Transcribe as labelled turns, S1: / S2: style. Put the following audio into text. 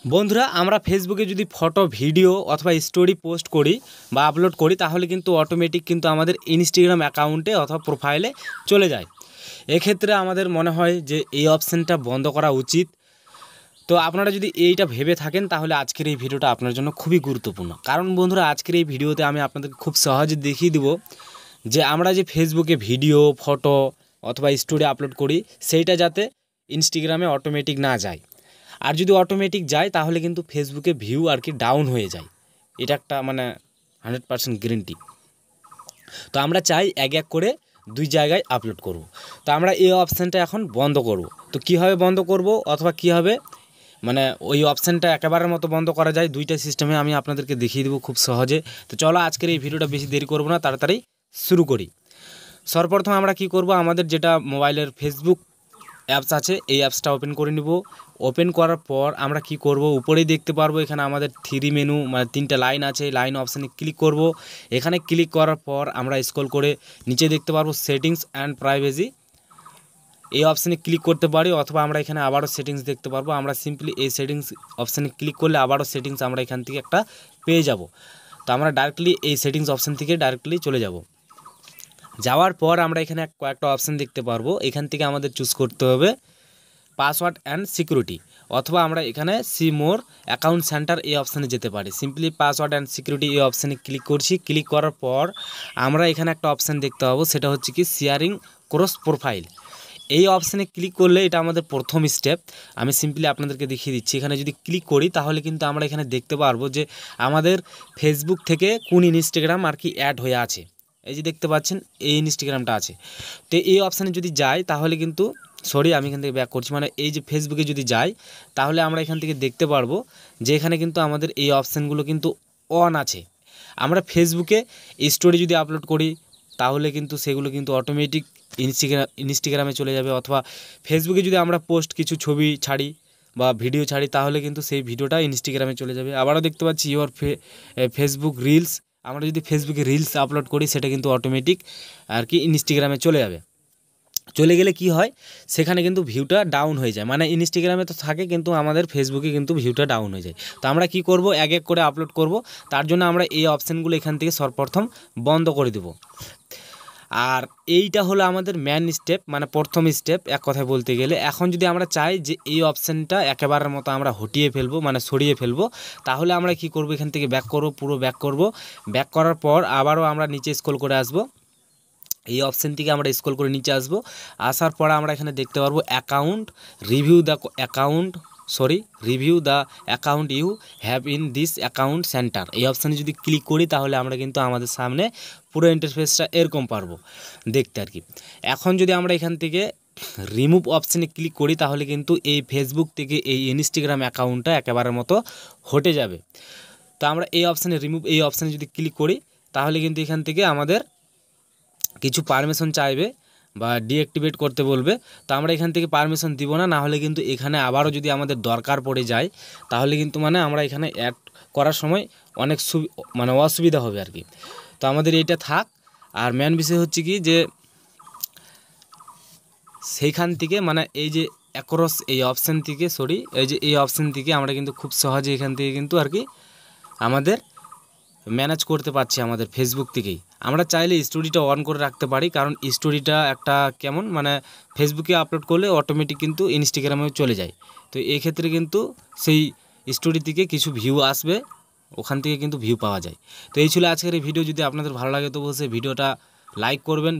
S1: বন্ধুরা আমরা ফেসবুকে যদি ফটো ভিডিও অথবা স্টোরি পোস্ট করি বা আপলোড করি তাহলে কিন্তু অটোমেটিক কিন্তু আমাদের ইনস্টাগ্রাম অ্যাকাউন্টে অথবা প্রোফাইলে চলে যায়। এক্ষেত্রে আমাদের মনে হয় যে এই অপশানটা বন্ধ করা উচিত। তো আপনারা যদি এইটা ভেবে থাকেন তাহলে আজকের এই ভিডিওটা আপনার জন্য খুবই গুরুত্বপূর্ণ। কারণ বন্ধুরা আজকের এই ভিডিওতে আমি আপনাদেরকে খুব সহজে দেখিয়ে দেব যে আমরা যে ফেসবুকে ভিডিও ফটো অথবা স্টোরি আপলোড করি সেইটা যাতে ইনস্টাগ্রামে অটোমেটিক না যায়। আর যদি অটোমেটিক যায় তাহলে কিন্তু ফেসবুকে ভিউ আর কি ডাউন হয়ে যায়। এটা একটা 100% গ্যারান্টি। তো আমরা চাই এক এক করে দুই জায়গায় আপলোড করব। তো আমরা এই অপশানটা এখন বন্ধ করব। তো কীভাবে বন্ধ করব অথবা কীভাবে ওই অপশানটা একেবারের মতো বন্ধ করা যায়, দুইটা সিস্টেমে আমি আপনাদেরকে দেখিয়ে দেবো খুব সহজে। তো চলো আজকের এই ভিডিওটা বেশি দেরি করব না, তাড়াতাড়ি শুরু করি। সর্বপ্রথম আমরা কি করব, আমাদের যেটা মোবাইলের ফেসবুক অ্যাপস আছে এই অ্যাপসটা ওপেন করে নিব। ওপেন করার পর আমরা কি করব, উপরেই দেখতে পারবো এখানে আমাদের থ্রি মেনু তিনটা লাইন আছে। এই লাইন অপশানে ক্লিক করব। এখানে ক্লিক করার পর আমরা স্ক্রল করে নিচে দেখতে পারবো সেটিংস অ্যান্ড প্রাইভেসি। এই অপশানে ক্লিক করতে পারি অথবা আমরা এখানে আবারও সেটিংস দেখতে পারবো। আমরা সিম্পলি এই সেটিংস অপশানে ক্লিক করলে আবারও সেটিংস আমরা এখান থেকে একটা পেয়ে যাব। তো আমরা ডাইরেক্টলি এই সেটিংস অপশান থেকে ডাইরেক্টলি চলে যাব। যাওয়ার পর আমরা এখানে কয়েকটা অপশান দেখতে পারবো। এখান থেকে আমাদের চুজ করতে হবে পাসওয়ার্ড অ্যান্ড সিকিউরিটি, অথবা আমরা এখানে সি মোর অ্যাকাউন্ট সেন্টার এই অপশানে যেতে পারি। সিম্পলি পাসওয়ার্ড অ্যান্ড সিকিউরিটি এই অপশানে ক্লিক করছি। ক্লিক করার পর আমরা এখানে একটা অপশান দেখতে পাবো, সেটা হচ্ছে কি শেয়ারিং ক্রস প্রোফাইল। এই অপশানে ক্লিক করলে এটা আমাদের প্রথম স্টেপ। আমি সিম্পলি আপনাদেরকে দেখিয়ে দিচ্ছি। এখানে যদি ক্লিক করি তাহলে কিন্তু আমরা এখানে দেখতে পারবো যে আমাদের ফেসবুক থেকে কোন ইনস্টাগ্রাম আর কি অ্যাড হয়ে আছে। এই যে দেখতে পাচ্ছেন এই ইনস্টাগ্রামটা আছে। তো এই অপশানে যদি যাই তাহলে কিন্তু আমি এখান থেকে ব্যাক করছি, এই যে ফেসবুকে যদি যাই তাহলে আমরা এখান থেকে দেখতে পারবো যে এখানে কিন্তু আমাদের এই অপশানগুলো কিন্তু অন আছে। আমরা ফেসবুকে স্টোরি যদি আপলোড করি তাহলে কিন্তু সেগুলো কিন্তু অটোমেটিক ইনস্টাগ্রামে চলে যাবে, অথবা ফেসবুকে যদি আমরা পোস্ট কিছু ছবি ছাড়ি বা ভিডিও ছাড়ি তাহলে কিন্তু সেই ভিডিওটা ইনস্টাগ্রামে চলে যাবে। আবারও দেখতে পাচ্ছি ইওর ফেসবুক রিলস। আমরা যদি ফেসবুকে রিলস আপলোড করি সেটা কিন্তু অটোমেটিক আর কি ইনস্টাগ্রামে চলে যাবে। চলে গেলে কি হয়, সেখানে কিন্তু ভিউটা ডাউন হয়ে যায়। ইনস্টাগ্রামে তো থাকে কিন্তু আমাদের ফেসবুকে কিন্তু ভিউটা ডাউন হয়ে যায়। তো আমরা কি করব, এক এক করে আপলোড করব। তার জন্য আমরা এই অপশানগুলো এখান থেকে সর্বপ্রথম বন্ধ করে দেব। আর এইটা হলো আমাদের মেন স্টেপ, প্রথম স্টেপ এক কথায় বলতে গেলে। এখন যদি আমরা চাই যে এই অপশানটা একেবারের মতো আমরা হটিয়ে ফেলবো, সরিয়ে ফেলবো, তাহলে আমরা কি করব, এখান থেকে ব্যাক করব, পুরো ব্যাক করব। ব্যাক করার পর আবারও আমরা নিচে স্ক্রল করে আসব। এই অপশান থেকে আমরা স্ক্রল করে নিচে আসব। আসার পর আমরা এখানে দেখতে পারবো account review the account you have in this account center. এই অপশানে যদি ক্লিক করি তাহলে আমরা কিন্তু আমাদের সামনে পুরো ইন্টারফেসটা এরকম পারবো দেখতে আর কি। এখন যদি আমরা এখান থেকে রিমুভ অপশানে ক্লিক করি তাহলে কিন্তু এই ফেসবুক থেকে এই ইনস্টাগ্রাম অ্যাকাউন্টটা একেবারের মতো হটে যাবে। তো আমরা এই অপশানে এই অপশানে যদি ক্লিক করি তাহলে কিন্তু এখান থেকে আমাদের কিছু পারমিশন চাইবে বা ডিঅ্যাক্টিভেট করতে বলবে। তো আমরা এখান থেকে পারমিশন দিব না, হলে কিন্তু এখানে আবারও যদি আমাদের দরকার পড়ে যায় তাহলে কিন্তু আমরা এখানে অ্যাড করার সময় অনেক অসুবিধা হবে আর কি। তো আমাদের এইটা থাক। আর মেন বিষয় হচ্ছে কি যে সেইখান থেকে এই যে অ্যাক্রস এই অপশান থেকে এই অপশান থেকে আমরা কিন্তু খুব সহজে এখান থেকে কিন্তু আর কি আমাদের ম্যানেজ করতে পারছি আমাদের ফেসবুক থেকেই। আমরা চাইলে স্টোরিটা অন করে রাখতে পারি, কারণ স্টোরিটা একটা কেমন ফেসবুকে আপলোড করলে অটোমেটিক কিন্তু ইনস্টাগ্রামেও চলে যায়। তো এই ক্ষেত্রে কিন্তু সেই স্টোরি থেকে কিছু ভিউ আসবে, ওখান থেকে কিন্তু ভিউ পাওয়া যায়। তো এই ছিল আজকের এই ভিডিও। যদি আপনাদের ভালো লাগে তো অবশ্যই ভিডিওটা লাইক করবেন।